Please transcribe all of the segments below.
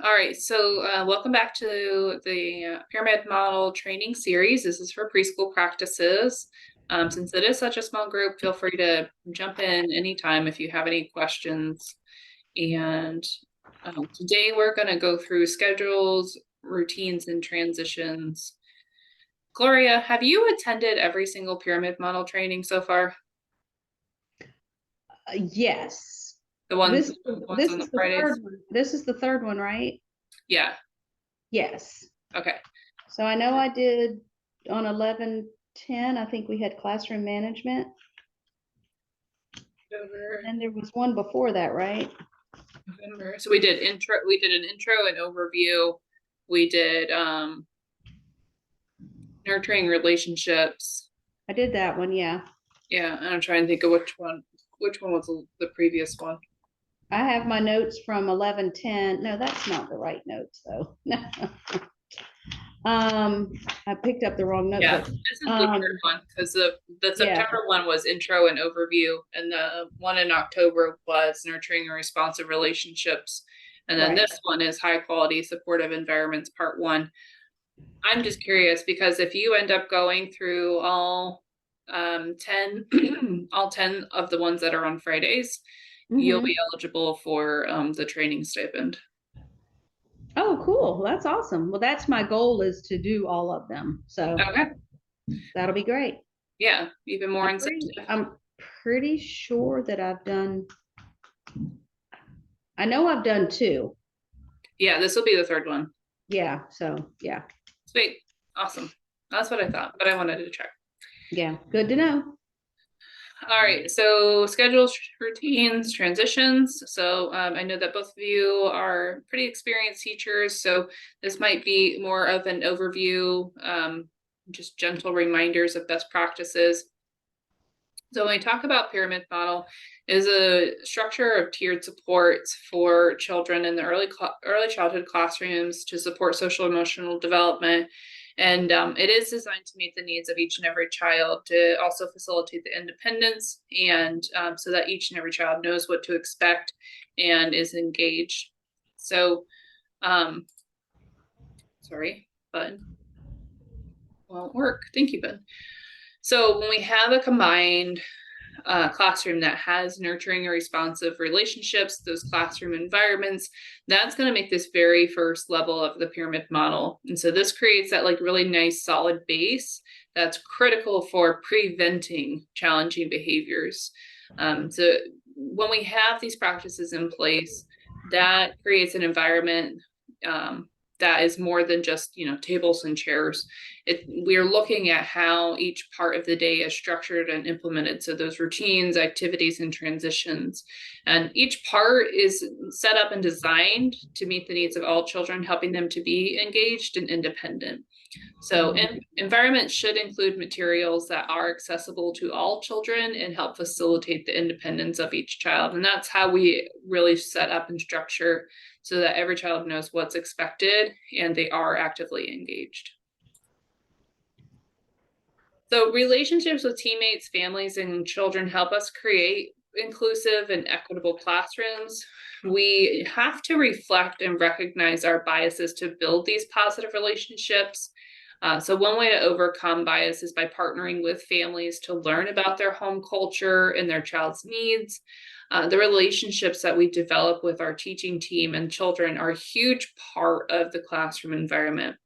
All right, so welcome back to the pyramid model training series. This is for preschool practices. Since it is such a small group, feel free to jump in anytime if you have any questions. And today we're going to go through schedules, routines, and transitions. Gloria, have you attended every single pyramid model training so far? Yes. The ones, This ones this on the is the Fridays? third one. This is the third one, right? Yeah. Yes. Okay. So I know I did on 11/10. I think we had classroom management. Over And there was one before that, right? November. So we did intro, we did an intro and overview. We did nurturing relationships. I did that one, yeah. Yeah, and I'm trying to think of which one was the previous one. I have my notes from 11/10. No, that's not the right notes though. I picked up the wrong Yeah, notebook. this is the Um, third one because the yeah, September one was intro and overview, and the one in October was nurturing and responsive relationships. And then right. this one is high quality supportive environments part one. I'm just curious because if you end up going through all 10 all 10 of the ones that are on Fridays, you'll be Mm-hmm. eligible for the training stipend. Oh, cool. That's awesome. Well, that's my goal is to do all of them. So Okay. that'll be great. Yeah, even more I'm pretty, incentive. I'm pretty sure that I've done, I know I've done two. Yeah, this will be the third one. Yeah. So yeah. Sweet. Awesome. That's what I thought, but I wanted to check. Yeah. Good to know. All right, so schedules, routines, transitions. So I know that both of you are pretty experienced teachers, so this might be more of an overview, just gentle reminders of best practices. So when we talk about pyramid model, is a structure of tiered supports for children in the early childhood classrooms to support social emotional development. And it is designed to meet the needs of each and every child to also facilitate the independence and so that each and every child knows what to expect and is engaged. So, sorry, button won't work. Thank you, Ben. So when we have a combined classroom that has nurturing or responsive relationships, those classroom environments, that's going to make this very first level of the pyramid model. And so this creates that like really nice solid base that's critical for preventing challenging behaviors. So when we have these practices in place, that creates an environment that is more than just tables and chairs. We're looking at how each part of the day is structured and implemented. So those routines, activities, and transitions. And each part is set up and designed to meet the needs of all children, helping them to be engaged and independent. So environment should include materials that are accessible to all children and help facilitate the independence of each child. And that's how we really set up and structure so that every child knows what's expected and they are actively engaged. So relationships with teammates, families, and children help us create inclusive and equitable classrooms. We have to reflect and recognize our biases to build these positive relationships. So one way to overcome bias is by partnering with families to learn about their home culture and their child's needs. The relationships that we develop with our teaching team and children are a huge part of the classroom environment.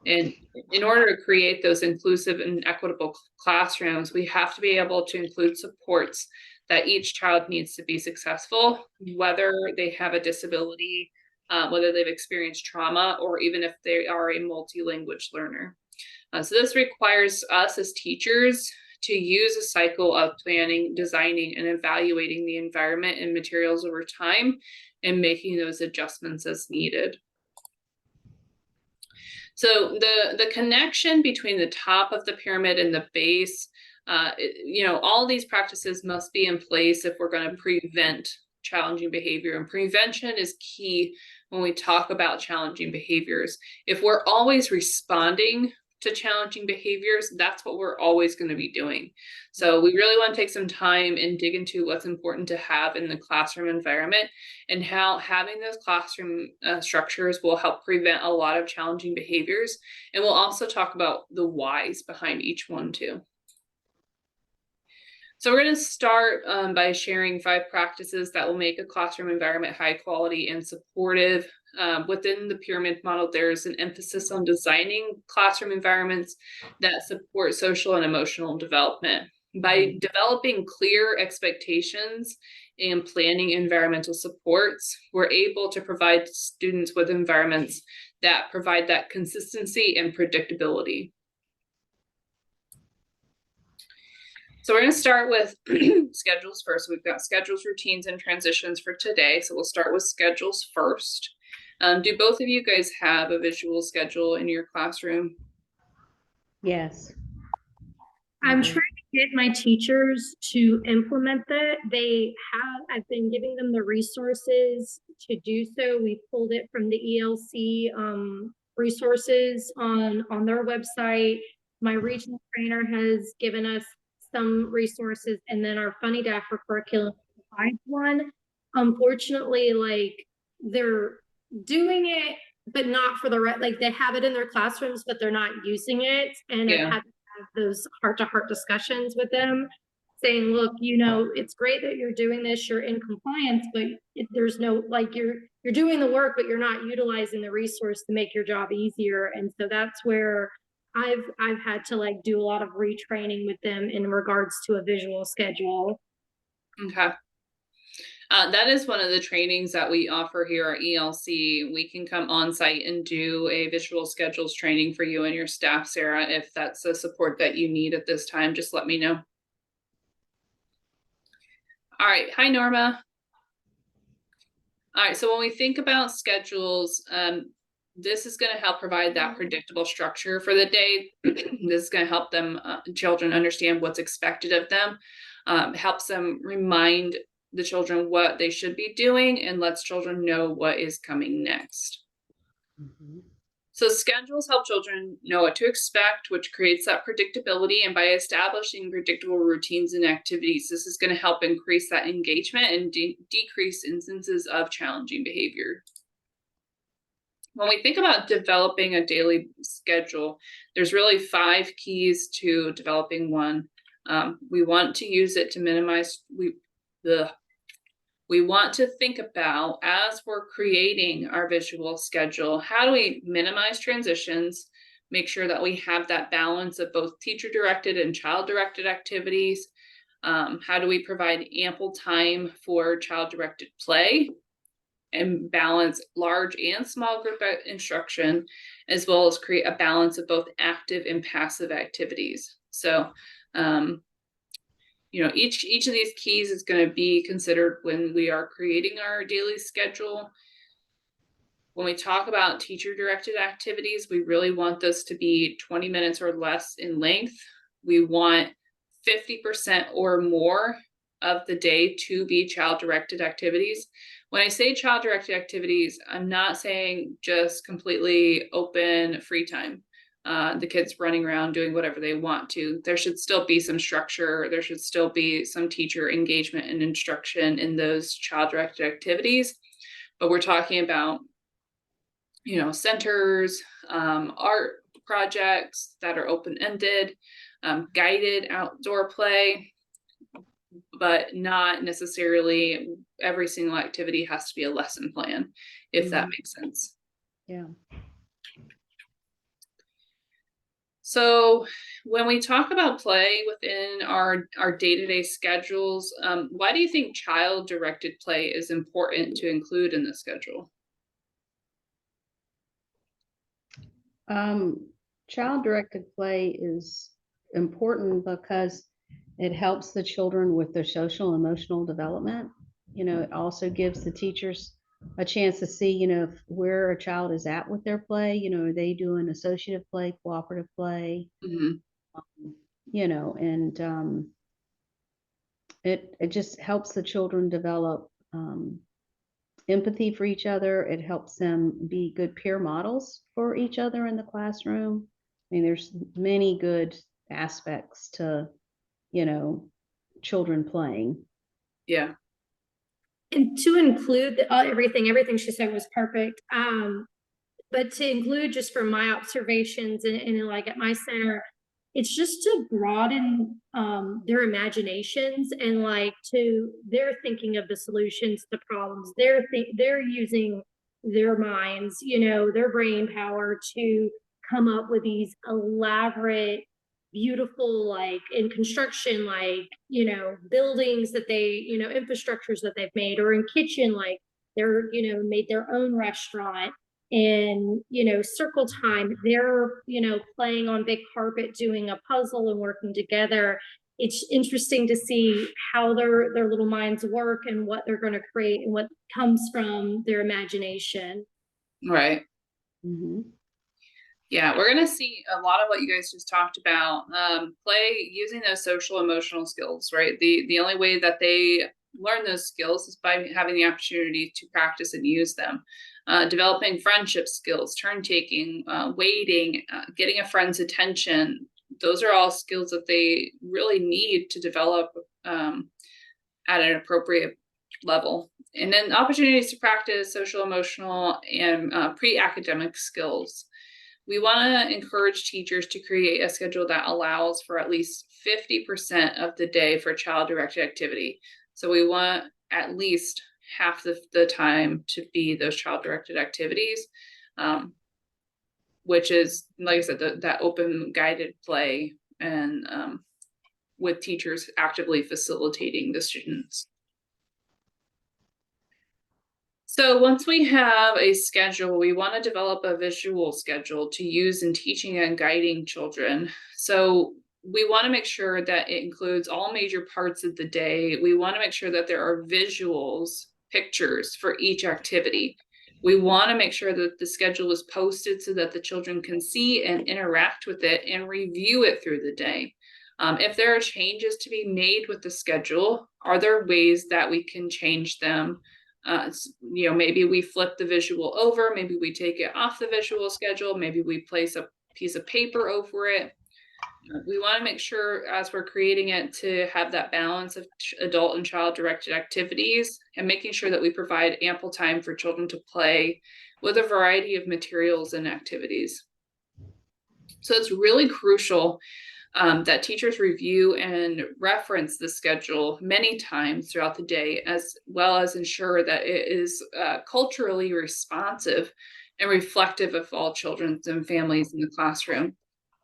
And in order to create those inclusive and equitable classrooms, we have to be able to include supports that each child needs to be successful, whether they have a disability, whether they've experienced trauma, or even if they are a multi-language learner. So this requires us as teachers to use a cycle of planning, designing, and evaluating the environment and materials over time and making those adjustments as needed. So the connection between the top of the pyramid and the base, all these practices must be in place if we're going to prevent challenging behavior. And prevention is key when we talk about challenging behaviors. If we're always responding to challenging behaviors, that's what we're always going to be doing. So we really want to take some time and dig into what's important to have in the classroom environment and how having those classroom structures will help prevent a lot of challenging behaviors. And we'll also talk about the whys behind each one too. So we're going to start by sharing 5 practices that will make a classroom environment high quality and supportive. Within the pyramid model, there's an emphasis on designing classroom environments that support social and emotional development. By developing clear expectations and planning environmental supports, we're able to provide students with environments that provide that consistency and predictability. So we're going to start with schedules first. We've got schedules, routines, and transitions for today. So we'll start with schedules first. Do both of you guys have a visual schedule in your classroom? Yes. I'm trying to get my teachers to implement that. I've been giving them the resources to do so. We pulled it from the ELC resources on their website. My regional trainer has given us some resources, and then our Funny Dad for Curriculum provides one. Unfortunately, like, they're doing it, but not for the right, like, they have it in their classrooms, but they're not using it. And I've had those heart-to-heart discussions with them, saying, look, it's great that you're doing this, you're in compliance, but there's no, like, you're doing the work, but you're not utilizing the resource to make your job easier. And so that's where I've had to, like, do a lot of retraining with them in regards to a visual schedule. Okay. That is one of the trainings that we offer here at ELC. We can come on site and do a visual schedules training for you and your staff, Sarah. If that's the support that you need at this time, just let me know. All right. Hi, Norma. All right. So when we think about schedules, this is going to help provide that predictable structure for the day. This is going to help them, children, understand what's expected of them. Helps them remind the children what they should be doing and lets children know what is coming next. So schedules help children know what to expect, which creates that predictability. And by establishing predictable routines and activities, this is going to help increase that engagement and decrease instances of challenging behavior. When we think about developing a daily schedule, there's really 5 keys to developing one. We want to use it to minimize, we want to think about, as we're creating our visual schedule, how do we minimize transitions, make sure that we have that balance of both teacher-directed and child-directed activities? How do we provide ample time for child-directed play and balance large and small group instruction, as well as create a balance of both active and passive activities? So, each of these keys is going to be considered when we are creating our daily schedule. When we talk about teacher-directed activities, we really want this to be 20 minutes or less in length. We want 50% or more of the day to be child-directed activities. When I say child-directed activities, I'm not saying just completely open free time. The kids running around doing whatever they want to. There should still be some structure. There should still be some teacher engagement and instruction in those child-directed activities. But we're talking about, centers, art projects that are open-ended, guided outdoor play, but not necessarily every single activity has to be a lesson plan, if that makes sense. Yeah. So when we talk about play within our day-to-day schedules, why do you think child-directed play is important to include in the schedule? Child-directed play is important because it helps the children with their social and emotional development. It also gives the teachers a chance to see, where a child is at with their play. Are they doing associative play, cooperative play? Mm-hmm. And it just helps the children develop empathy for each other. It helps them be good peer models for each other in the classroom. I mean, there's many good aspects to, children playing. Yeah. And to include everything she said was perfect. But to include, just from my observations and like at my center, it's just to broaden their imaginations, and like they're thinking of the solutions to problems. They're using their minds, their brain power to come up with these elaborate, beautiful, like in construction, like, buildings that they, infrastructures that they've made, or in kitchen, like they're, made their own restaurant. And circle time, they're playing on big carpet, doing a puzzle and working together. It's interesting to see how their little minds work and what they're going to create and what comes from their imagination. Right. Mm-hmm. Yeah, we're going to see a lot of what you guys just talked about. Play using those social emotional skills, right? The only way that they learn those skills is by having the opportunity to practice and use them. Developing friendship skills, turn taking, waiting, getting a friend's attention. Those are all skills that they really need to develop at an appropriate level. And then opportunities to practice social, emotional, and pre-academic skills. We want to encourage teachers to create a schedule that allows for at least 50% of the day for child-directed activity. So we want at least half the time to be those child-directed activities, which is, like I said, that open guided play, and with teachers actively facilitating the students. So once we have a schedule, we want to develop a visual schedule to use in teaching and guiding children. So we want to make sure that it includes all major parts of the day. We want to make sure that there are visuals, pictures for each activity. We want to make sure that the schedule is posted so that the children can see and interact with it and review it through the day. If there are changes to be made with the schedule, are there ways that we can change them? Maybe we flip the visual over, maybe we take it off the visual schedule, maybe we place a piece of paper over it. We want to make sure, as we're creating it, to have that balance of adult and child-directed activities, and making sure that we provide ample time for children to play with a variety of materials and activities. So it's really crucial that teachers review and reference the schedule many times throughout the day, as well as ensure that it is culturally responsive and reflective of all children and families in the classroom.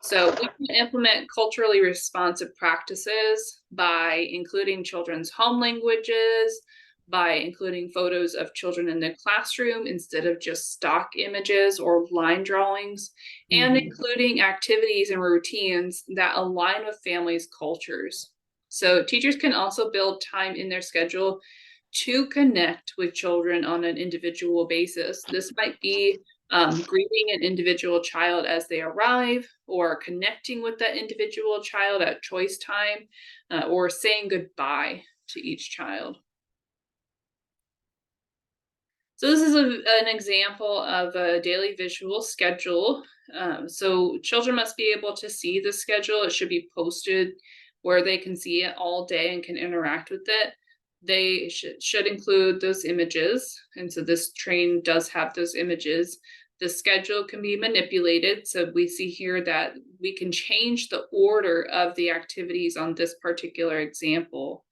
So we can implement culturally responsive practices by including children's home languages, by including photos of children in the classroom instead of just stock images or line drawings, and including activities and routines that align with families' cultures. So teachers can also build time in their schedule to connect with children on an individual basis. This might be greeting an individual child as they arrive, or connecting with that individual child at choice time, or saying goodbye to each child. So this is an example of a daily visual schedule. So children must be able to see the schedule. It should be posted where they can see it all day and can interact with it. They should include those images. And so this train does have those images. The schedule can be manipulated. So we see here that we can change the order of the activities on this particular example.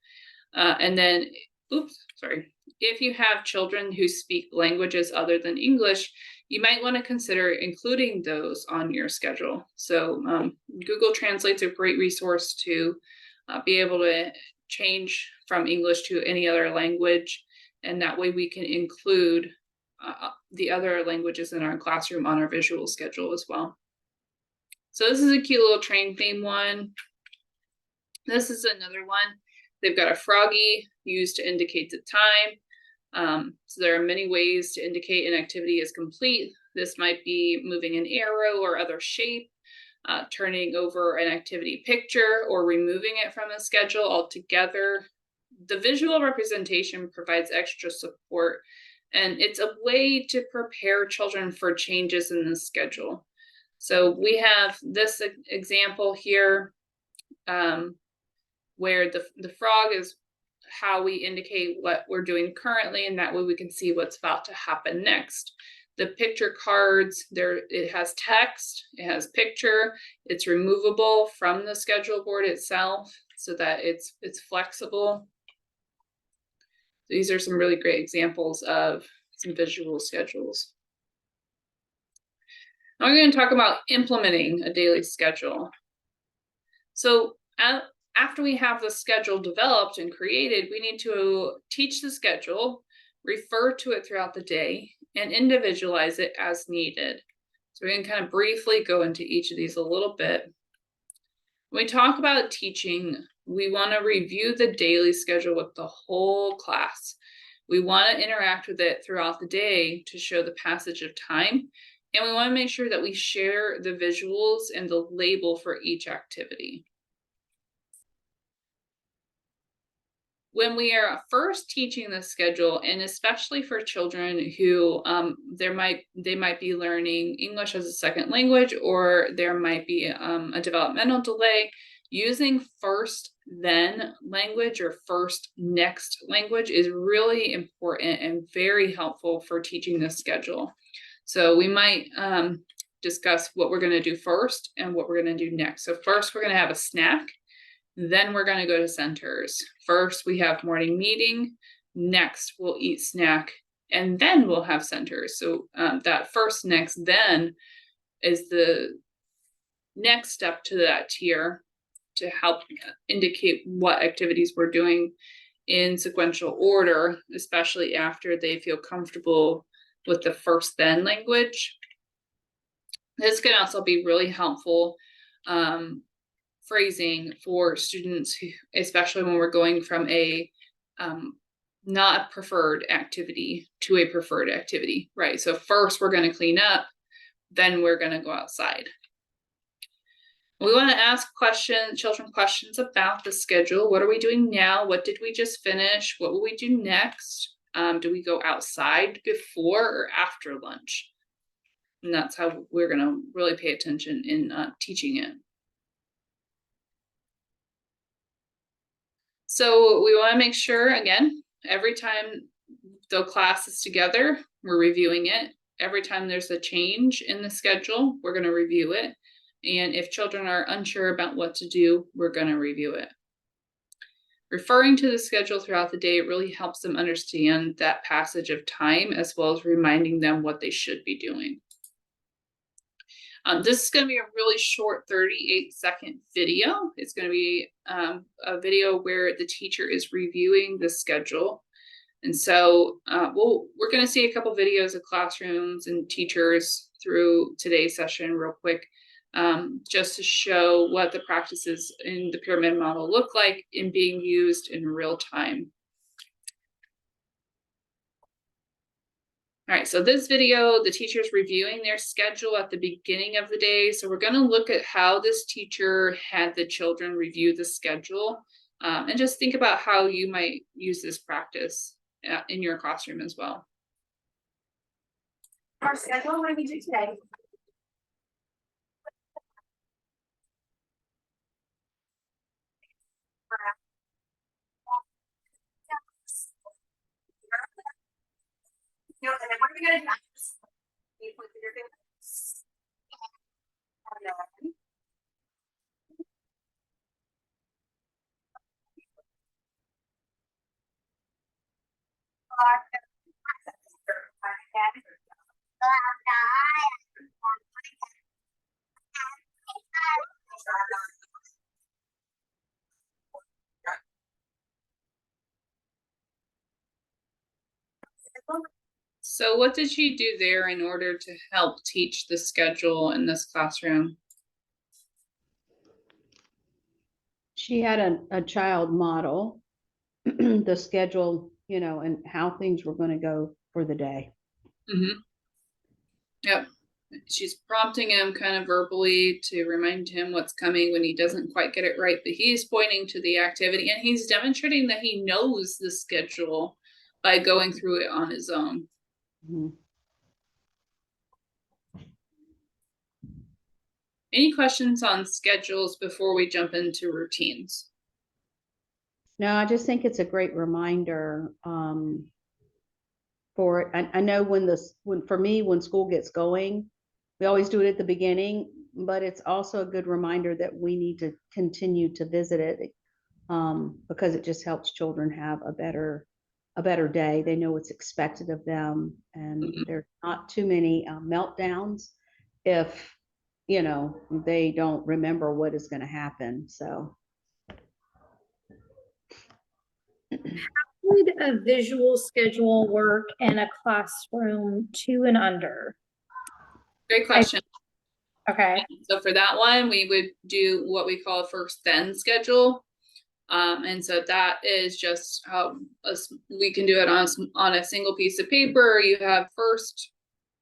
And then, if you have children who speak languages other than English, you might want to consider including those on your schedule. So Google Translate's a great resource to be able to change from English to any other language. And that way we can include the other languages in our classroom on our visual schedule as well. So this is a cute little train theme one. This is another one. They've got a froggy used to indicate the time. So there are many ways to indicate an activity is complete. This might be moving an arrow or other shape, turning over an activity picture, or removing it from the schedule altogether. The visual representation provides extra support, and it's a way to prepare children for changes in the schedule. So we have this example here where the frog is how we indicate what we're doing currently, and that way we can see what's about to happen next. The picture cards, it has text, it has picture, it's removable from the schedule board itself so that it's flexible. These are some really great examples of some visual schedules. Now we're going to talk about implementing a daily schedule. So after we have the schedule developed and created, we need to teach the schedule, refer to it throughout the day, and individualize it as needed. So we're going to kind of briefly go into each of these a little bit. When we talk about teaching, we want to review the daily schedule with the whole class. We want to interact with it throughout the day to show the passage of time. And we want to make sure that we share the visuals and the label for each activity. When we are first teaching the schedule, and especially for children who they might be learning English as a second language, or there might be a developmental delay, using first then language or first next language is really important and very helpful for teaching the schedule. So we might discuss what we're going to do first and what we're going to do next. So first we're going to have a snack. Then we're going to go to centers. First, we have morning meeting. Next, we'll eat snack. And then we'll have centers. So that first, next, then is the next step to that tier to help indicate what activities we're doing in sequential order, especially after they feel comfortable with the first, then language. This can also be really helpful phrasing for students who, especially when we're going from a not a preferred activity to a preferred activity, right? So first we're going to clean up, then we're going to go outside. We want to ask children questions about the schedule. What are we doing now? What did we just finish? What will we do next? Do we go outside before or after lunch? And that's how we're going to really pay attention in teaching it. So we want to make sure, again, every time the class is together, we're reviewing it. Every time there's a change in the schedule, we're going to review it. And if children are unsure about what to do, we're going to review it. Referring to the schedule throughout the day really helps them understand that passage of time, as well as reminding them what they should be doing. This is going to be a really short 38-second video. It's going to be a video where the teacher is reviewing the schedule. And so we're going to see a couple videos of classrooms and teachers through today's session real quick, just to show what the practices in the pyramid model look like in being used in real time. All right, so this video, the teacher's reviewing their schedule at the beginning of the day. So we're going to look at how this teacher had the children review the schedule, and just think about how you might use this practice in your classroom as well. Our schedule, what do we do today? No, and then what are we gonna do? You put your fingers. And then. So what did she do there in order to help teach the schedule in this classroom? She had a child model the schedule, you know, and how things were going to go for the day. Mm-hmm. Yep. She's prompting him kind of verbally to remind him what's coming when he doesn't quite get it right, but he's pointing to the activity and he's demonstrating that he knows the schedule by going through it on his own. Mm-hmm. Any questions on schedules before we jump into routines? No, I just think it's a great reminder for it. I know when for me, when school gets going, we always do it at the beginning, but it's also a good reminder that we need to continue to visit it because it just helps children have a better day. They know what's expected of them, and Mhm. there's not too many meltdowns if they don't remember what is going to happen. So Would a visual schedule work in a classroom 2 and under? Great question. Okay. So for that one, we would do what we call a first then schedule. And so that is just we can do it on a single piece of paper. You have first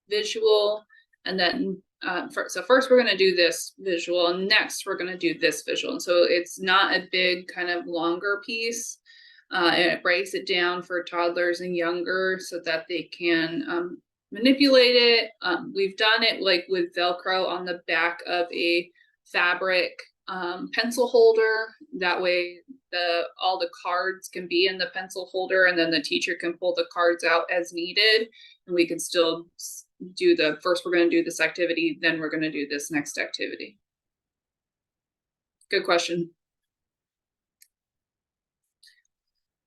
visual, and then so first we're going to do this visual, and next we're going to do this visual. And so it's not a big kind of longer piece. And it breaks it down for toddlers and younger so that they can manipulate it. We've done it like with Velcro on the back of a fabric pencil holder. That way all the cards can be in the pencil holder, and then the teacher can pull the cards out as needed, and we can still do the first we're going to do this activity, then we're going to do this next activity. Good question.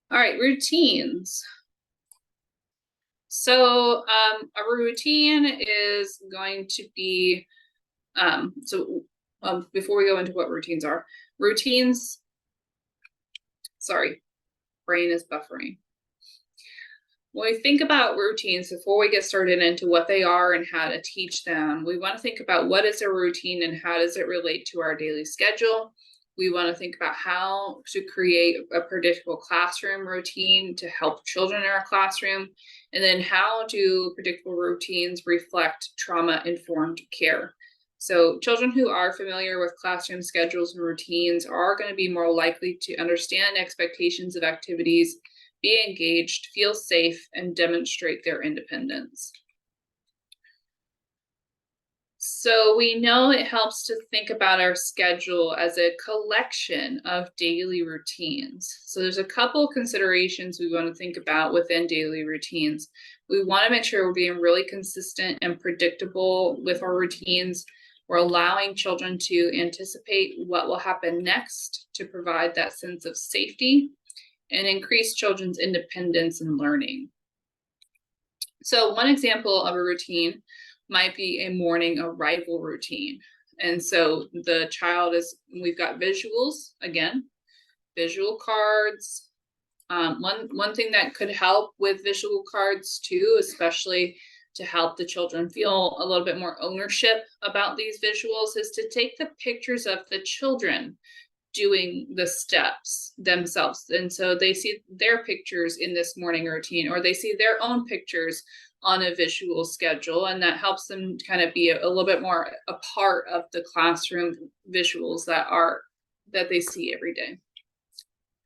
All right, routines. So a routine is going to be, before we go into what routines are, sorry, brain is buffering. When we think about routines, before we get started into what they are and how to teach them, we want to think about what is a routine and how does it relate to our daily schedule. We want to think about how to create a predictable classroom routine to help children in our classroom. And then how do predictable routines reflect trauma-informed care? So children who are familiar with classroom schedules and routines are going to be more likely to understand expectations of activities, be engaged, feel safe, and demonstrate their independence. So we know it helps to think about our schedule as a collection of daily routines. So there's a couple considerations we want to think about within daily routines. We want to make sure we're being really consistent and predictable with our routines. We're allowing children to anticipate what will happen next to provide that sense of safety and increase children's independence and learning. So one example of a routine might be a morning arrival routine. And so the child we've got visuals, again, visual cards. One thing that could help with visual cards too, especially to help the children feel a little bit more ownership about these visuals, is to take the pictures of the children doing the steps themselves. And so they see their pictures in this morning routine, or they see their own pictures on a visual schedule, and that helps them kind of be a little bit more a part of the classroom visuals that they see every day.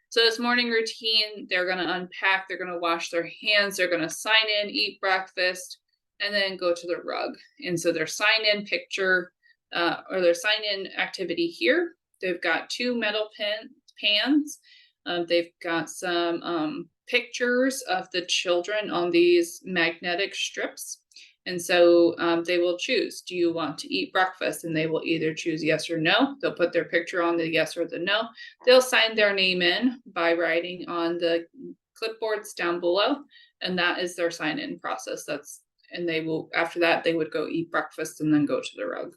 So this morning routine, they're going to unpack, they're going to wash their hands, they're going to sign in, eat breakfast, and then go to the rug. And so their sign in picture or their sign in activity here, they've got 2 metal pans. They've got some pictures of the children on these magnetic strips. And so they will choose, do you want to eat breakfast? And they will either choose yes or no. They'll put their picture on the yes or the no. They'll sign their name in by writing on the clipboards down below. And that is their sign-in process. And they will, after that, they would go eat breakfast and then go to the rug.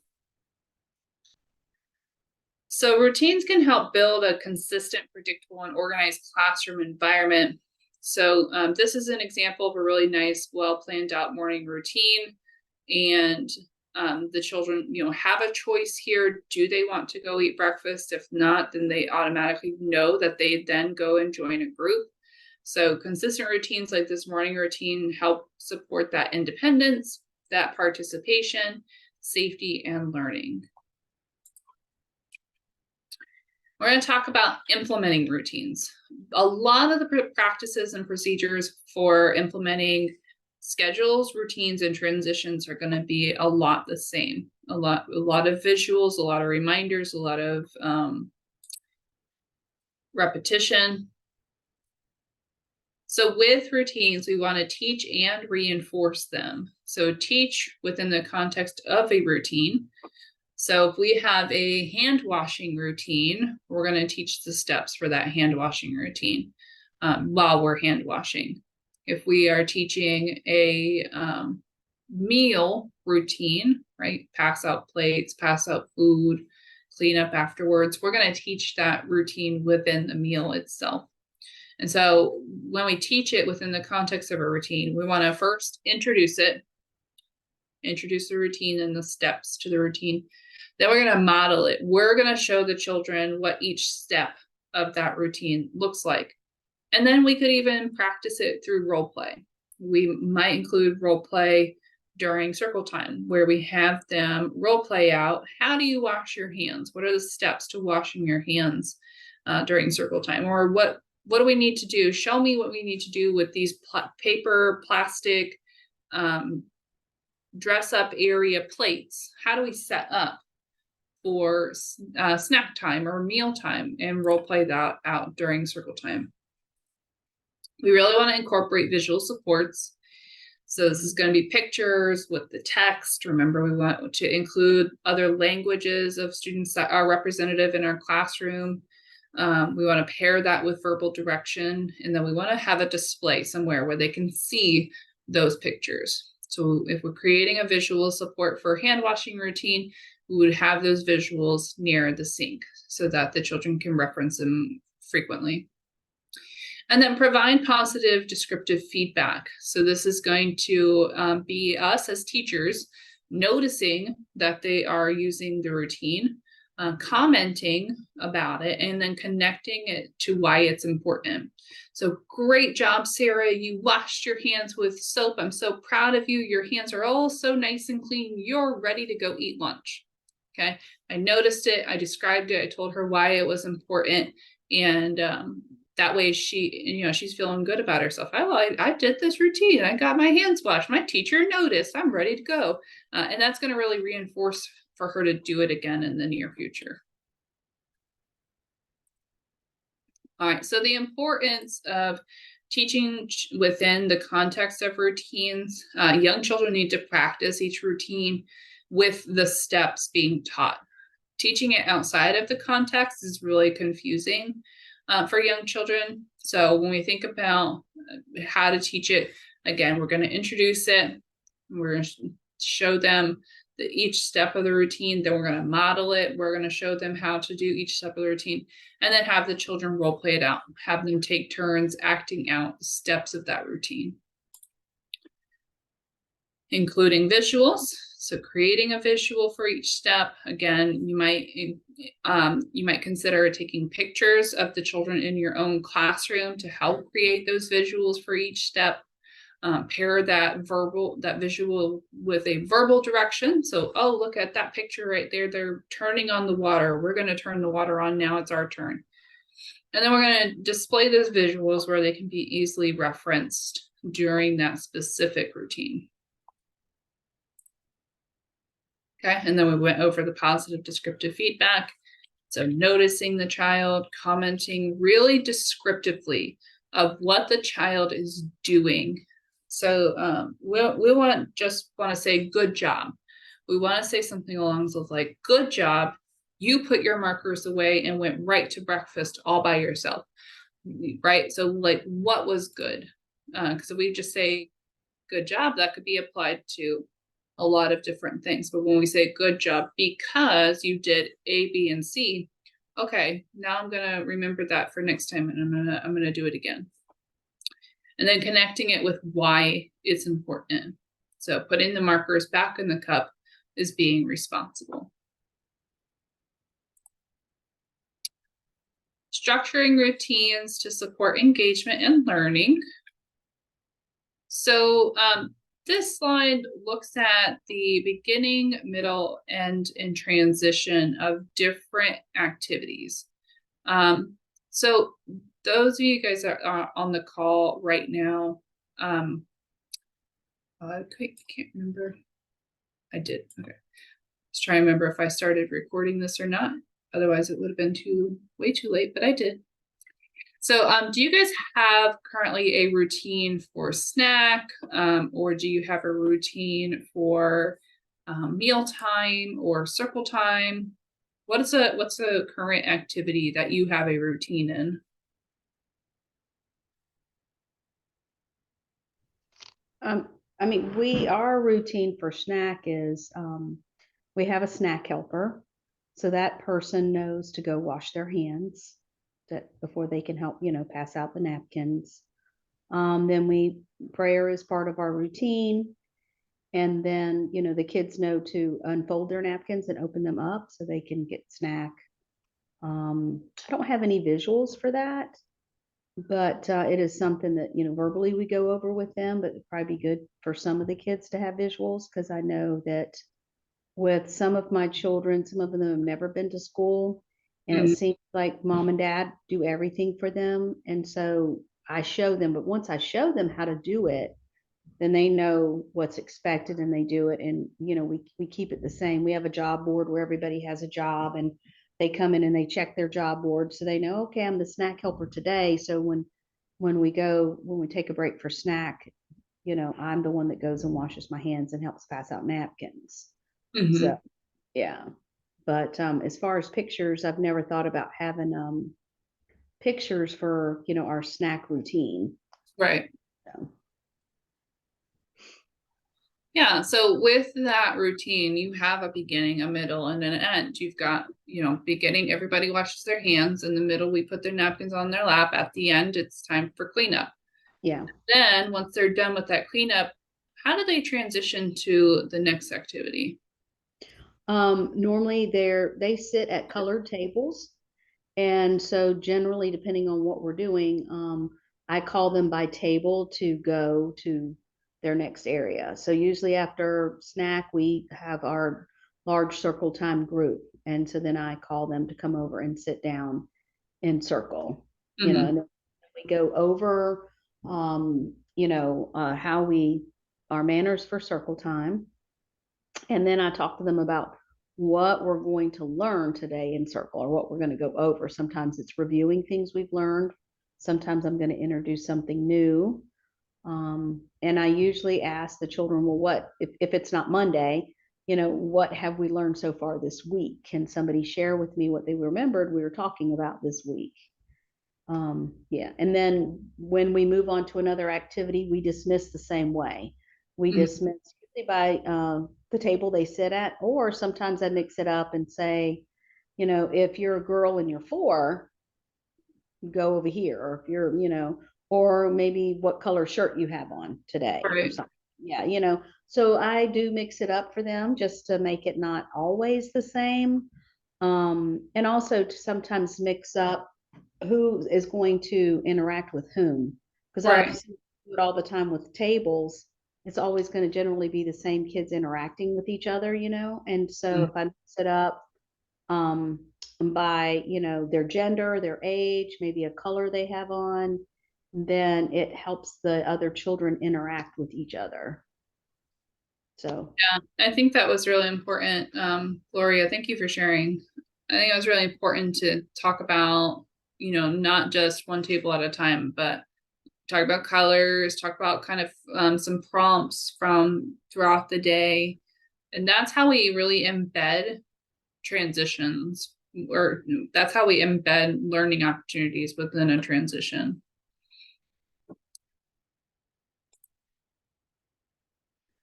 So routines can help build a consistent, predictable, and organized classroom environment. So this is an example of a really nice, well-planned out morning routine. And the children, have a choice here. Do they want to go eat breakfast? If not, then they automatically know that they then go and join a group. So consistent routines like this morning routine help support that independence, that participation, safety, and learning. We're going to talk about implementing routines. A lot of the practices and procedures for implementing Schedules, routines, and transitions are going to be a lot the same. A lot of visuals, a lot of reminders, a lot of repetition. So with routines, we want to teach and reinforce them. So teach within the context of a routine. So if we have a hand washing routine, we're going to teach the steps for that hand washing routine while we're hand washing. If we are teaching a meal routine, right? Pass out plates, pass out food, clean up afterwards. We're going to teach that routine within the meal itself. And so when we teach it within the context of a routine, we want to first introduce the routine and the steps to the routine. Then we're going to model it. We're going to show the children what each step of that routine looks like. And then we could even practice it through role play. We might include role play during circle time, where we have them role play out, how do you wash your hands? What are the steps to washing your hands during circle time? Or what do we need to do? Show me what we need to do with these paper, plastic, dress up area plates. How do we set up for snack time or meal time, and role play that out during circle time? We really want to incorporate visual supports. So this is going to be pictures with the text. Remember, we want to include other languages of students that are representative in our classroom. We want to pair that with verbal direction, and then we want to have a display somewhere where they can see those pictures. So if we're creating a visual support for hand washing routine, we would have those visuals near the sink so that the children can reference them frequently. And then provide positive descriptive feedback. So this is going to be us as teachers noticing that they are using the routine, commenting about it, and then connecting it to why it's important. So great job, Sarah. You washed your hands with soap. I'm so proud of you. Your hands are all so nice and clean. You're ready to go eat lunch. Okay. I noticed it. I described it. I told her why it was important. And that way she's feeling good about herself. I did this routine. I got my hands washed. My teacher noticed. I'm ready to go. And that's going to really reinforce for her to do it again in the near future. All right, so the importance of teaching within the context of routines. Young children need to practice each routine with the steps being taught. Teaching it outside of the context is really confusing for young children. So when we think about how to teach it, again, we're going to introduce it. We're going to show them each step of the routine. Then we're going to model it. We're going to show them how to do each step of the routine, and then have the children role play it out. Have them take turns acting out steps of that routine, including visuals. So creating a visual for each step. Again, you might consider taking pictures of the children in your own classroom to help create those visuals for each step. Pair that visual with a verbal direction. So, oh, look at that picture right there. They're turning on the water. We're going to turn the water on now. It's our turn. And then we're going to display those visuals where they can be easily referenced during that specific routine. Okay, and then we went over the positive descriptive feedback. So noticing the child, commenting really descriptively of what the child is doing. So we just want to say good job. We want to say something along those lines like, good job, you put your markers away and went right to breakfast all by yourself, right? So like, what was good? Because if we just say good job, that could be applied to a lot of different things. But when we say good job because you did A, B, and C, okay, now I'm gonna remember that for next time, and I'm gonna do it again. And then connecting it with why it's important. So putting the markers back in the cup is being responsible. Structuring routines to support engagement and learning. So this slide looks at the beginning, middle, end, and transition of different activities. So those of you guys that are on the call right now, I can't remember. I did. Okay. Just trying to remember if I started recording this or not. Otherwise, it would have been way too late, but I did. So, do you guys have currently a routine for snack, or do you have a routine for meal time or circle time? What's a current activity that you have a routine in? I mean, our routine for snack is, we have a snack helper. So that person knows to go wash their hands before they can help, pass out the napkins. Then prayer is part of our routine. And then, the kids know to unfold their napkins and open them up so they can get snack. I don't have any visuals for that, but it is something that, verbally we go over with them, but it'd probably be good for some of the kids to have visuals, because I know that with some of my children, some of them have never been to school, and it Mhm. seems like mom and dad do everything for them. And so I show them, but once I show them how to do it, then they know what's expected and they do it. And, we keep it the same. We have a job board where everybody has a job, and they come in and they check their job board. So they know, okay, I'm the snack helper today. So when we take a break for snack, I'm the one that goes and washes my hands and helps pass out napkins. So, Mhm. yeah. But as far as pictures, I've never thought about having pictures for, our snack routine. Right. So, Yeah, so with that routine, you have a beginning, a middle, and an end. You've got, beginning, everybody washes their hands. In the middle, we put their napkins on their lap. At the end, it's time for cleanup. yeah. Then, once they're done with that cleanup, how do they transition to the next activity? Normally they sit at colored tables. And so generally, depending on what we're doing, I call them by table to go to their next area. So usually after snack, we have our large circle time group. And so then I call them to come over and sit down in circle, Mm-hmm. and then we go over, how our manners for circle time. And then I talk to them about what we're going to learn today in circle, or what we're going to go over. Sometimes it's reviewing things we've learned. Sometimes I'm going to introduce something new. And I usually ask the children, well, if it's not Monday, what have we learned so far this week? Can somebody share with me what they remembered we were talking about this week? Yeah. And then when we move on to another activity, we dismiss the same way. We Mm-hmm. dismiss usually by the table they sit at, or sometimes I mix it up and say, if you're a girl and you're 4, go over here. Or if you're, or maybe what color shirt you have on today or Right. something. Yeah. So I do mix it up for them just to make it not always the same. And also to sometimes mix up who is going to interact with whom, because I've Right. seen it all the time with tables. It's always going to generally be the same kids interacting with each other, and so Mm. if I mix it up um, by their gender, their age, maybe a color they have on, then it helps the other children interact with each other. So Yeah, I think that was really important. Gloria, thank you for sharing. I think it was really important to talk about, not just one table at a time, but talk about colors, talk about kind of some prompts from throughout the day. And that's how we really embed transitions, or that's how we embed learning opportunities within a transition.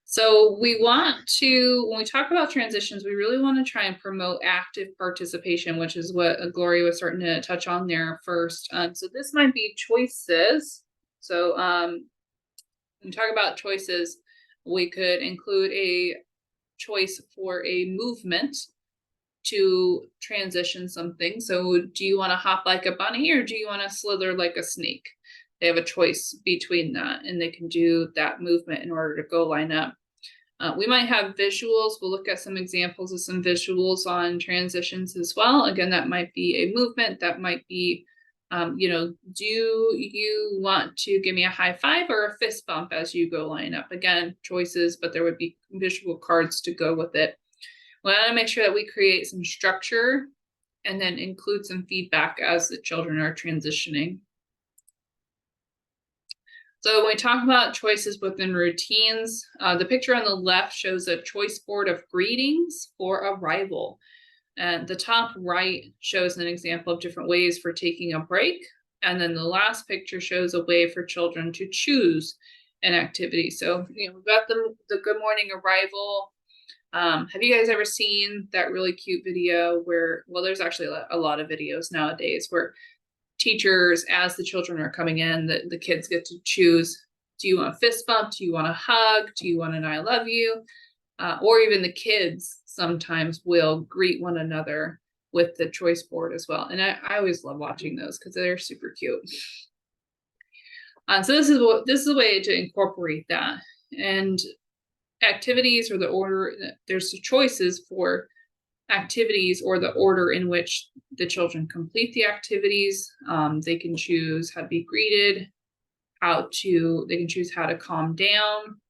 So we want to, when we talk about transitions, we really want to try and promote active participation, which is what Gloria was starting to touch on there first. So this might be choices. So when we talk about choices, we could include a choice for a movement to transition something. So do you want to hop like a bunny, or do you want to slither like a snake? They have a choice between that, and they can do that movement in order to go line up. We might have visuals. We'll look at some examples of some visuals on transitions as well. Again, that might be a movement, that might be Do you want to give me a high five or a fist bump as you go line up? Again, choices, but there would be visual cards to go with it. We want to make sure that we create some structure and then include some feedback as the children are transitioning. So when we talk about choices within routines, the picture on the left shows a choice board of greetings for arrival. And the top right shows an example of different ways for taking a break. And then the last picture shows a way for children to choose an activity. So, we've got the good morning arrival. Have you guys ever seen that really cute video where, well, there's actually a lot of videos nowadays where teachers, as the children are coming in, the kids get to choose, do you want a fist bump? Do you want a hug? Do you want an I love you? Or even the kids sometimes will greet one another with the choice board as well. And I always love watching those because they're super cute. So this is a way to incorporate that. And activities or the order, there's choices for activities or the order in which the children complete the activities. They can choose how to be greeted, they can choose how to calm down,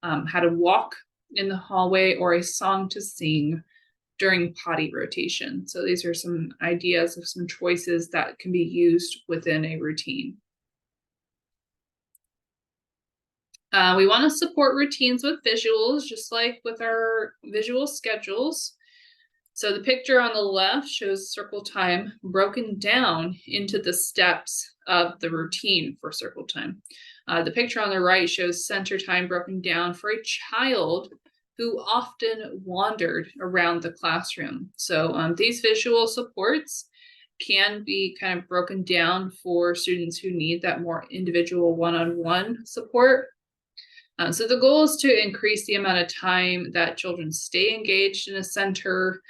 how to walk in the hallway, or a song to sing during potty rotation. So these are some ideas of some choices that can be used within a routine. We want to support routines with visuals, just like with our visual schedules. So the picture on the left shows circle time broken down into the steps of the routine for circle time. The picture on the right shows center time broken down for a child who often wandered around the classroom. So these visual supports can be kind of broken down for students who need that more individual one-on-one support. So the goal is to increase the amount of time that children stay engaged in a center.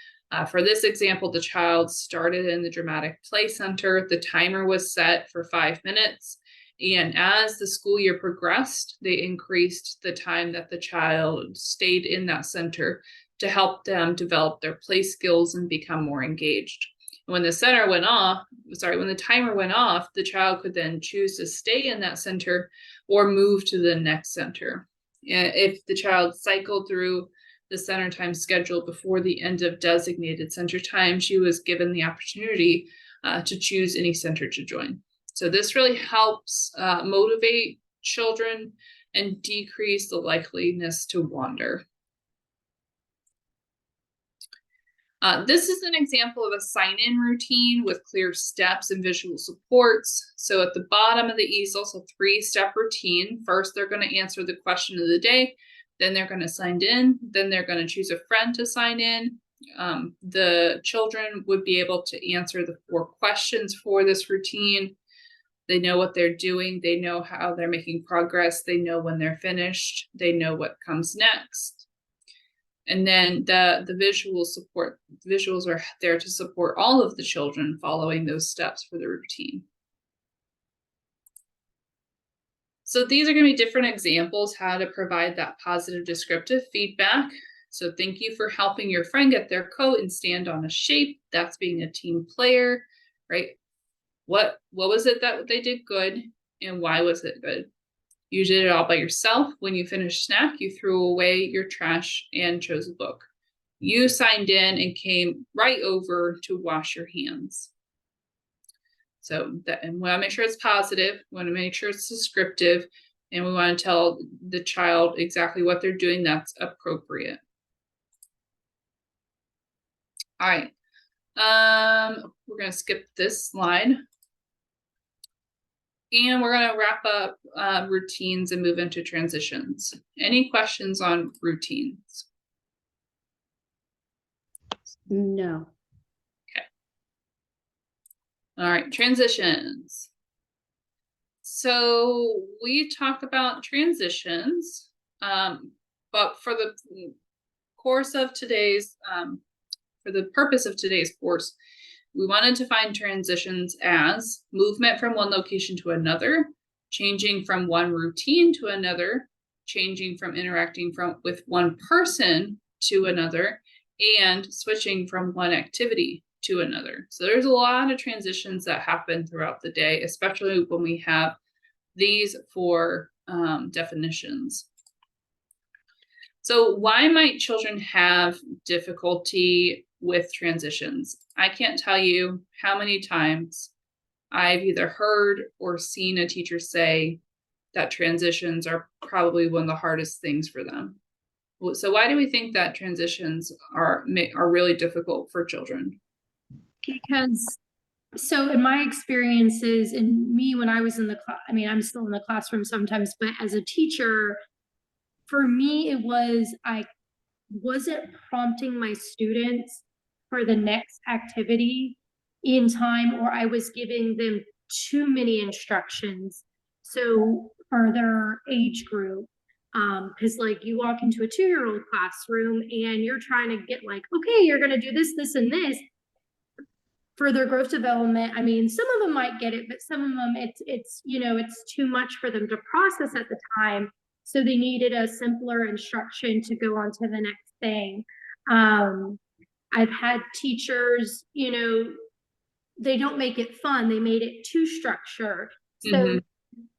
For this example, the child started in the dramatic play center. The timer was set for 5 minutes. And as the school year progressed, they increased the time that the child stayed in that center to help them develop their play skills and become more engaged. When the timer went off, the child could then choose to stay in that center or move to the next center. If the child cycled through the center time schedule before the end of designated center time, she was given the opportunity to choose any center to join. So this really helps motivate children and decrease the likeliness to wander. This is an example of a sign-in routine with clear steps and visual supports. So at the bottom of the easel, so 3-step routine. First, they're going to answer the question of the day. Then they're going to sign in. Then they're going to choose a friend to sign in. The children would be able to answer the 4 questions for this routine. They know what they're doing. They know how they're making progress. They know when they're finished. They know what comes next. And then the visuals are there to support all of the children following those steps for the routine. So these are going to be different examples how to provide that positive descriptive feedback. So thank you for helping your friend get their coat and stand on a shape. That's being a team player, right? What was it that they did good and why was it good? You did it all by yourself. When you finished snack, you threw away your trash and chose a book. You signed in and came right over to wash your hands. So and we want to make sure it's positive. We want to make sure it's descriptive. And we want to tell the child exactly what they're doing that's appropriate. All right. We're going to skip this slide. And we're going to wrap up routines and move into transitions. Any questions on routines? No. Okay. All right, transitions. So we talked about transitions, but for the course of today's, for the purpose of today's course, we wanted to find transitions as movement from one location to another, changing from one routine to another, changing from interacting with one person to another, and switching from one activity to another. So there's a lot of transitions that happen throughout the day, especially when we have these four definitions. So why might children have difficulty with transitions? I can't tell you how many times I've either heard or seen a teacher say that transitions are probably one of the hardest things for them. So why do we think that transitions are really difficult for children? Because so in my experiences, and me when I was in the class, I mean, I'm still in the classroom sometimes, but as a teacher, for me, it was I wasn't prompting my students for the next activity in time, or I was giving them too many instructions. So for their age group, because like you walk into a 2-year-old classroom and you're trying to get like, okay, you're going to do this, this, and this for their growth development. I mean, some of them might get it, but some of them it's you know, it's too much for them to process at the time. So they needed a simpler instruction to go on to the next thing. I've had teachers, you know, they don't make it fun. They made it too structured. So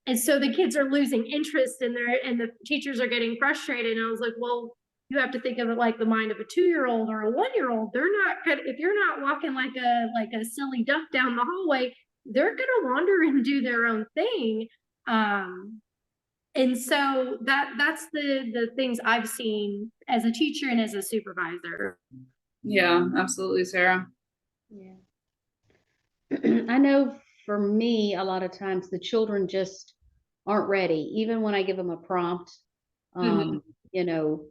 and so the kids are losing interest in their, and the teachers are getting frustrated. And I was like, well, you have to think of it like the mind of a 2-year-old or a 1-year-old. They're not good. If you're not walking like a silly duck down the hallway, they're gonna wander and do their own thing. And so that's the things I've seen as a teacher and as a supervisor. Yeah, absolutely, Sarah. Yeah. I know for me, a lot of times the children just aren't ready, even when I give them a prompt. You know,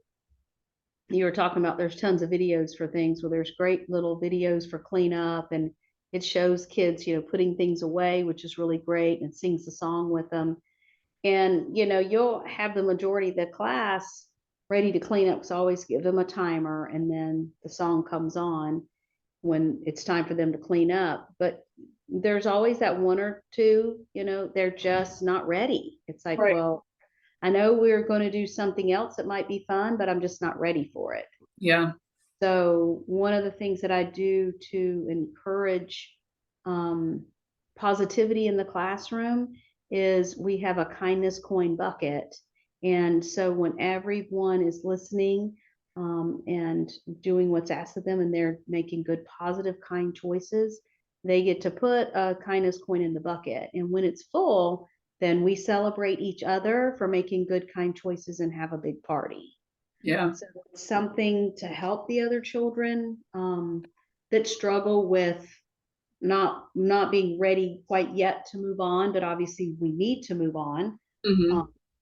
you were talking about there's tons of videos for things where there's great little videos for cleanup, and it shows kids, you know, putting things away, which is really great, and sings the song with them. And, you know, you'll have the majority of the class ready to clean up. So always give them a timer, and then the song comes on when it's time for them to clean up. But there's always that one or two, you know, they're just not ready. It's like, Right. well, I know we're going to do something else that might be fun, but I'm just not ready for it. Yeah. So one of the things that I do to encourage positivity in the classroom is we have a kindness coin bucket. And so when everyone is listening and doing what's asked of them, and they're making good, positive, kind choices, they get to put a kindness coin in the bucket. And when it's full, then we celebrate each other for making good, kind choices and have a big party. Yeah. So it's something to help the other children that struggle with not being ready quite yet to move on, but obviously we need to move on.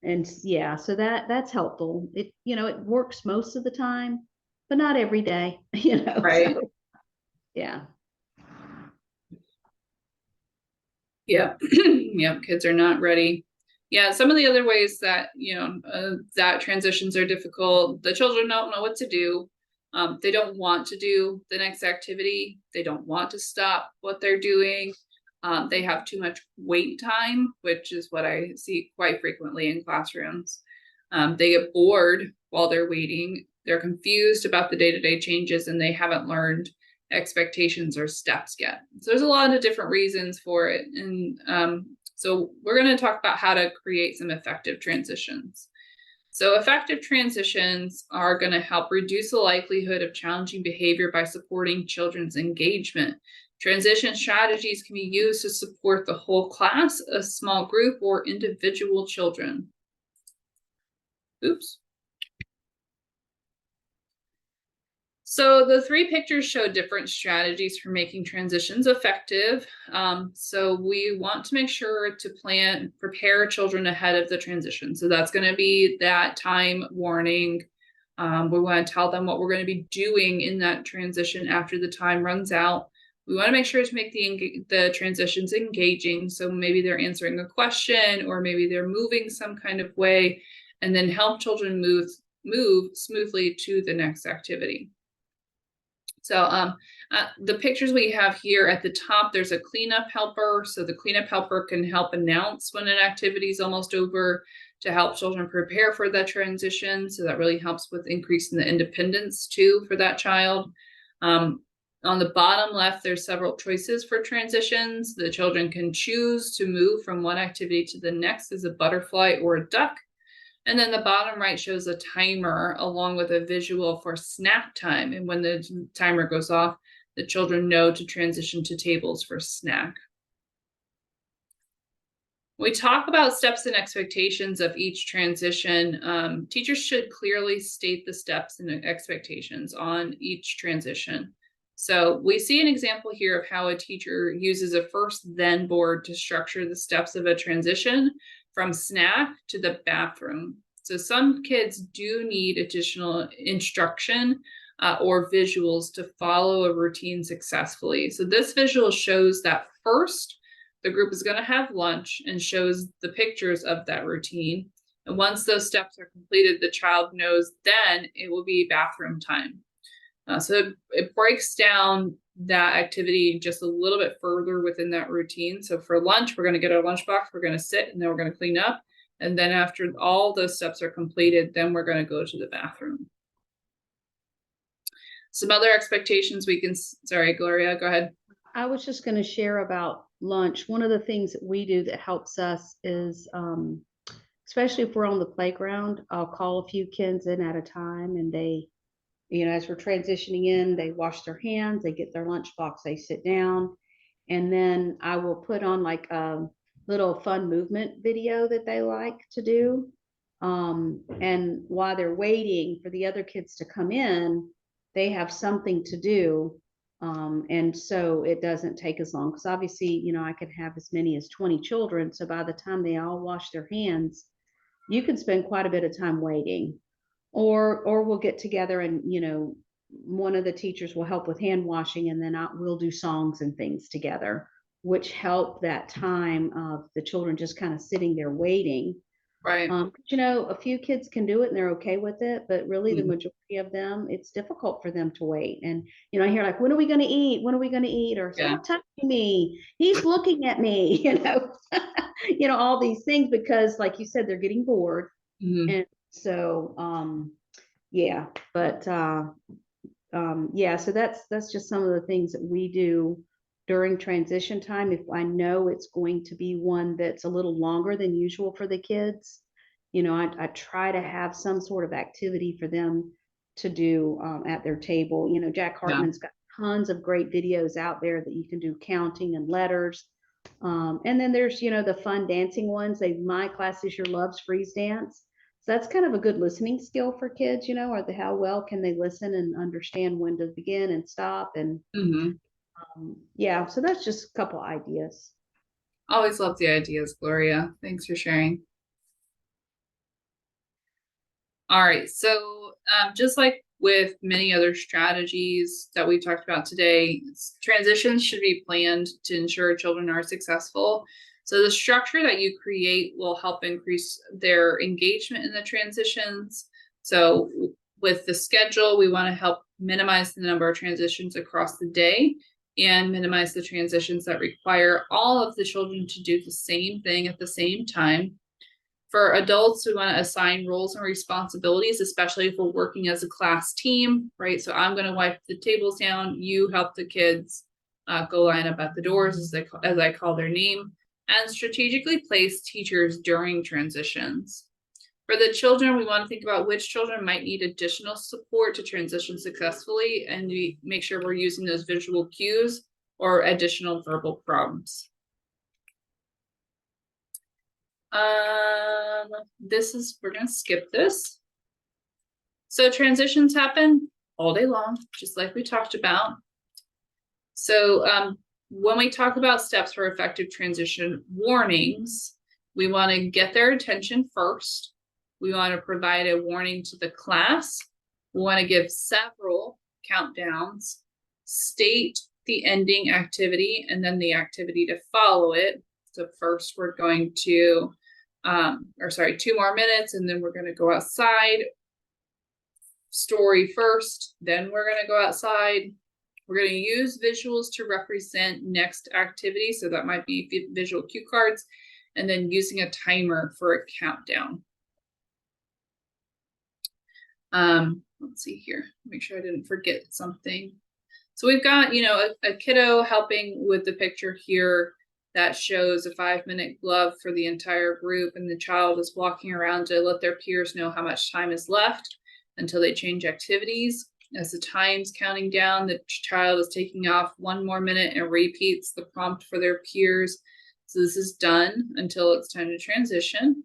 And yeah, so that's helpful. It, you know, it works most of the time, but not every day, you know. Right. So, yeah. Yeah. Yeah, kids are not ready. Yeah, some of the other ways that, you know, that transitions are difficult, the children don't know what to do. They don't want to do the next activity. They don't want to stop what they're doing. They have too much wait time, which is what I see quite frequently in classrooms. They get bored while they're waiting. They're confused about the day-to-day changes, and they haven't learned expectations or steps yet. So there's a lot of different reasons for it. And so we're going to talk about how to create some effective transitions. So effective transitions are going to help reduce the likelihood of challenging behavior by supporting children's engagement. Transition strategies can be used to support the whole class, a small group, or individual children. Oops. So the three pictures show different strategies for making transitions effective. So we want to make sure to prepare children ahead of the transition. So that's going to be that time warning. We want to tell them what we're going to be doing in that transition after the time runs out. We want to make sure to make the transitions engaging. So maybe they're answering a question, or maybe they're moving some kind of way, and then help children move smoothly to the next activity. So the pictures we have here at the top, there's a cleanup helper. So the cleanup helper can help announce when an activity is almost over to help children prepare for that transition. So that really helps with increasing the independence too for that child. On the bottom left, there's several choices for transitions. The children can choose to move from one activity to the next as a butterfly or a duck. And then the bottom right shows a timer along with a visual for snack time. And when the timer goes off, the children know to transition to tables for snack. We talk about steps and expectations of each transition. Teachers should clearly state the steps and expectations on each transition. So we see an example here of how a teacher uses a first then board to structure the steps of a transition from snack to the bathroom. So some kids do need additional instruction or visuals to follow a routine successfully. So this visual shows that first, the group is going to have lunch and shows the pictures of that routine. And once those steps are completed, the child knows then it will be bathroom time. So it breaks down that activity just a little bit further within that routine. So for lunch, we're going to get our lunchbox, we're going to sit, and then we're going to clean up. And then after all those steps are completed, then we're going to go to the bathroom. Some other expectations we can, sorry, Gloria, go ahead. I was just going to share about lunch. One of the things that we do that helps us is, especially if we're on the playground, I'll call a few kids in at a time, and they, as we're transitioning in, they wash their hands, they get their lunchbox, they sit down, and then I will put on like a little fun movement video that they like to do. And while they're waiting for the other kids to come in, they have something to do. And so it doesn't take as long, because obviously, I could have as many as 20 children. So by the time they all wash their hands, you could spend quite a bit of time waiting. Or we'll get together and, one of the teachers will help with hand washing, and then we'll do songs and things together, which help that time of the children just kind of sitting there waiting. Right. A few kids can do it and they're okay with it, but really the majority of them, it's difficult for them to wait. And, I hear like, when are we going to eat? When are we going to eat? Or stop touching me. He's looking at me, all these things, because like you said, they're getting bored. And so, yeah, but, yeah, so that's just some of the things that we do during transition time. If I know it's going to be one that's a little longer than usual for the kids, I try to have some sort of activity for them to do at their table. Jack Hartman's got tons of great videos out there that you can do counting and letters. And then there's, the fun dancing ones. My class this year loves freeze dance. So that's kind of a good listening skill for kids, or how well can they listen and understand when to begin and stop. And yeah, so that's just a couple ideas. Always love the ideas, Gloria. Thanks for sharing. All right, so just like with many other strategies that we talked about today, transitions should be planned to ensure children are successful. So the structure that you create will help increase their engagement in the transitions. So with the schedule, we want to help minimize the number of transitions across the day and minimize the transitions that require all of the children to do the same thing at the same time. For adults, we want to assign roles and responsibilities, especially if we're working as a class team, right? So I'm going to wipe the tables down. You help the kids go line up at the doors as I call their name, and strategically place teachers during transitions. For the children, we want to think about which children might need additional support to transition successfully, and we make sure we're using those visual cues or additional verbal prompts. We're going to skip this. So transitions happen all day long, just like we talked about. So when we talk about steps for effective transition warnings, we want to get their attention first. We want to provide a warning to the class. We want to give several countdowns, state the ending activity, and then the activity to follow it. So first we're going to, 2 more minutes, and then we're going to go outside. Story first, then we're going to go outside. We're going to use visuals to represent next activity. So that might be visual cue cards, and then using a timer for a countdown. Let's see here, make sure I didn't forget something. So we've got, a kiddo helping with the picture here that shows a 5-minute glove for the entire group, and the child is walking around to let their peers know how much time is left until they change activities. As the time's counting down, the child is taking off 1 more minute and repeats the prompt for their peers. So this is done until it's time to transition.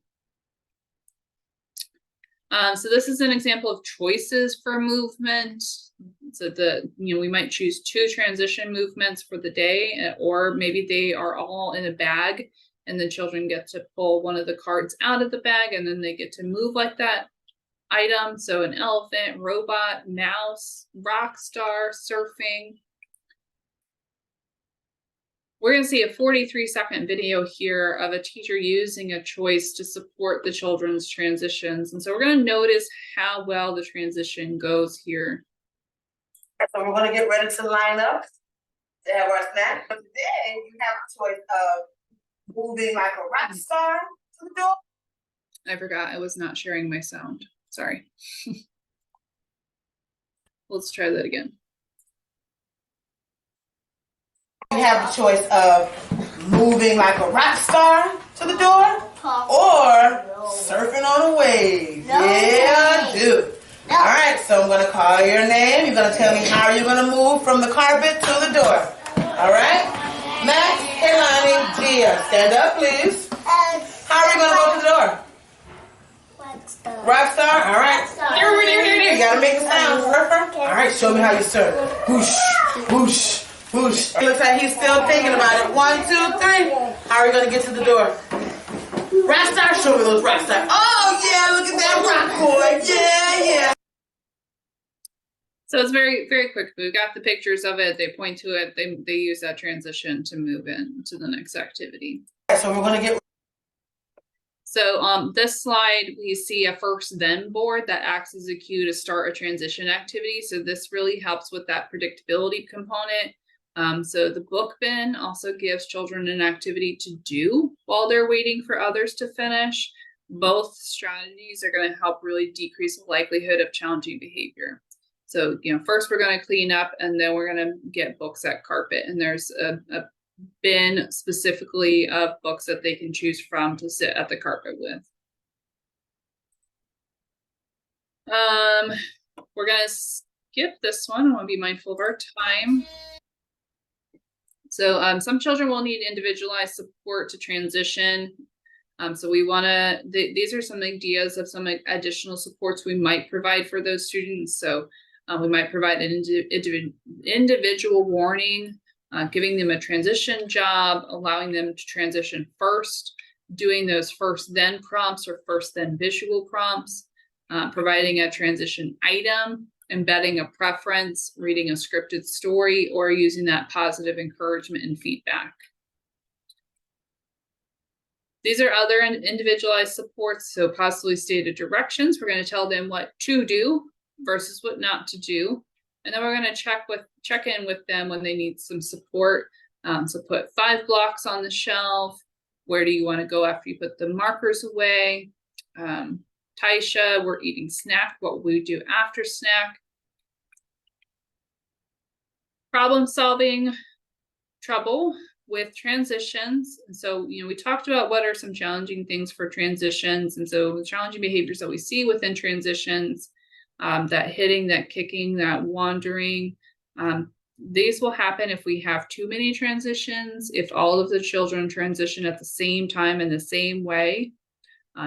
So this is an example of choices for movement. So we might choose 2 transition movements for the day, or maybe they are all in a bag and the children get to pull one of the cards out of the bag and then they get to move like that item. So an elephant, robot, mouse, rock star, surfing. We're going to see a 43-second video here of a teacher using a choice to support the children's transitions. And so we're going to notice how well the transition goes here. So we're going to get ready to line up to have our snack. But today you have a choice of moving like a rock star to the door. I forgot I was not sharing my sound. Sorry. Let's try that again. You have the choice of moving like a rock star to the door or surfing on a wave. Yeah, dude. All right, so I'm going to call your name. You're going to tell me how you're going to move from the carpet to the door. All right? Max, Kaylani, Gia, stand up, please. How are you going to go to the door? Rock star. All right. You got to make the sound. All right, show me how you surf. Whoosh, whoosh, whoosh. It looks like he's still thinking about it. 1, 2, 3. How are you going to get to the door? Rock star, show me those rock stars. Oh, yeah, look at that rock boy. Yeah, yeah. So it's very, very quick. We got the pictures of it. They point to it. They use that transition to move into the next activity. So we're going to get. So this slide, we see a first then board that acts as a cue to start a transition activity. So this really helps with that predictability component. So the book bin also gives children an activity to do while they're waiting for others to finish. Both strategies are going to help really decrease the likelihood of challenging behavior. So, first we're going to clean up and then we're going to get books at carpet. And there's a bin specifically of books that they can choose from to sit at the carpet with. We're going to skip this one. I want to be mindful of our time. So some children will need individualized support to transition. So we want to, these are some ideas of some additional supports we might provide for those students. So we might provide an individual warning, giving them a transition job, allowing them to transition first, doing those first then prompts or first then visual prompts, providing a transition item, embedding a preference, reading a scripted story, or using that positive encouragement and feedback. These are other individualized supports, so possibly stated directions. We're going to tell them what to do versus what not to do. And then we're going to check in with them when they need some support. So put 5 blocks on the shelf. Where do you want to go after you put the markers away? Taisha, we're eating snack. What will we do after snack? Problem solving trouble with transitions. And so, we talked about what are some challenging things for transitions. And so the challenging behaviors that we see within transitions, that hitting, that kicking, that wandering, these will happen if we have too many transitions, if all of the children transition at the same time in the same way,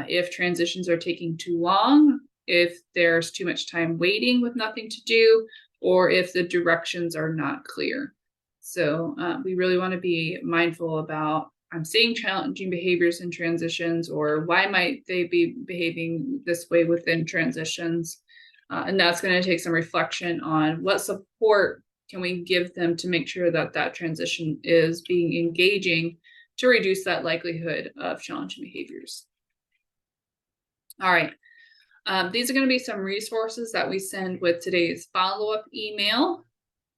if transitions are taking too long, if there's too much time waiting with nothing to do, or if the directions are not clear. So we really want to be mindful about, I'm seeing challenging behaviors in transitions, or why might they be behaving this way within transitions? And that's going to take some reflection on what support can we give them to make sure that that transition is being engaging to reduce that likelihood of challenging behaviors. All right. These are going to be some resources that we send with today's follow-up email.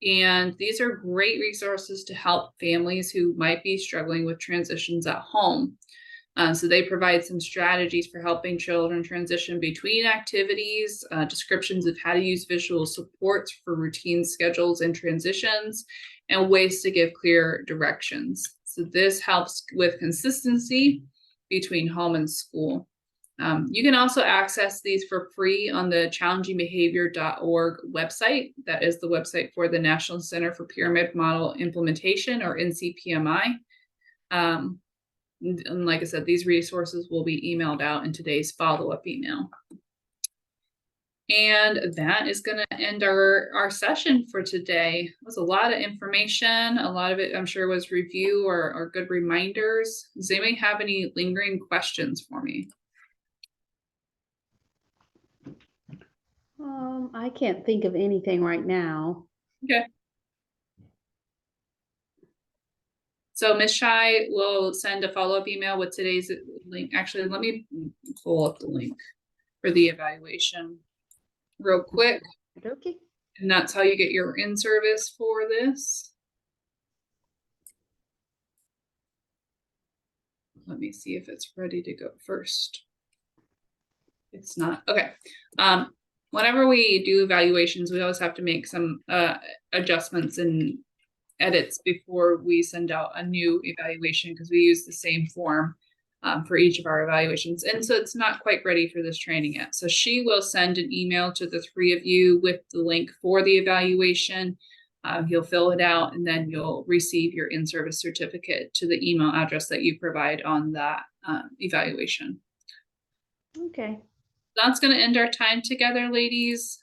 And these are great resources to help families who might be struggling with transitions at home. So they provide some strategies for helping children transition between activities, descriptions of how to use visual supports for routine schedules and transitions, and ways to give clear directions. So this helps with consistency between home and school. You can also access these for free on the challengingbehavior.org website. That is the website for the National Center for Pyramid Model Implementation, or NCPMI. And like I said, these resources will be emailed out in today's follow-up email. And that is going to end our session for today. It was a lot of information. A lot of it, I'm sure, was review or good reminders. Does anybody have any lingering questions for me? I can't think of anything right now. Okay. So Ms. Shai will send a follow-up email with today's link. Actually, let me pull up the link for the evaluation real quick. Okay. And that's how you get your in-service for this. Let me see if it's ready to go first. It's not. Okay. Whenever we do evaluations, we always have to make some adjustments and edits before we send out a new evaluation, because we use the same form for each of our evaluations. And so it's not quite ready for this training yet. So she will send an email to the 3 of you with the link for the evaluation. You'll fill it out, and then you'll receive your in-service certificate to the email address that you provide on that evaluation. Okay. That's going to end our time together, ladies.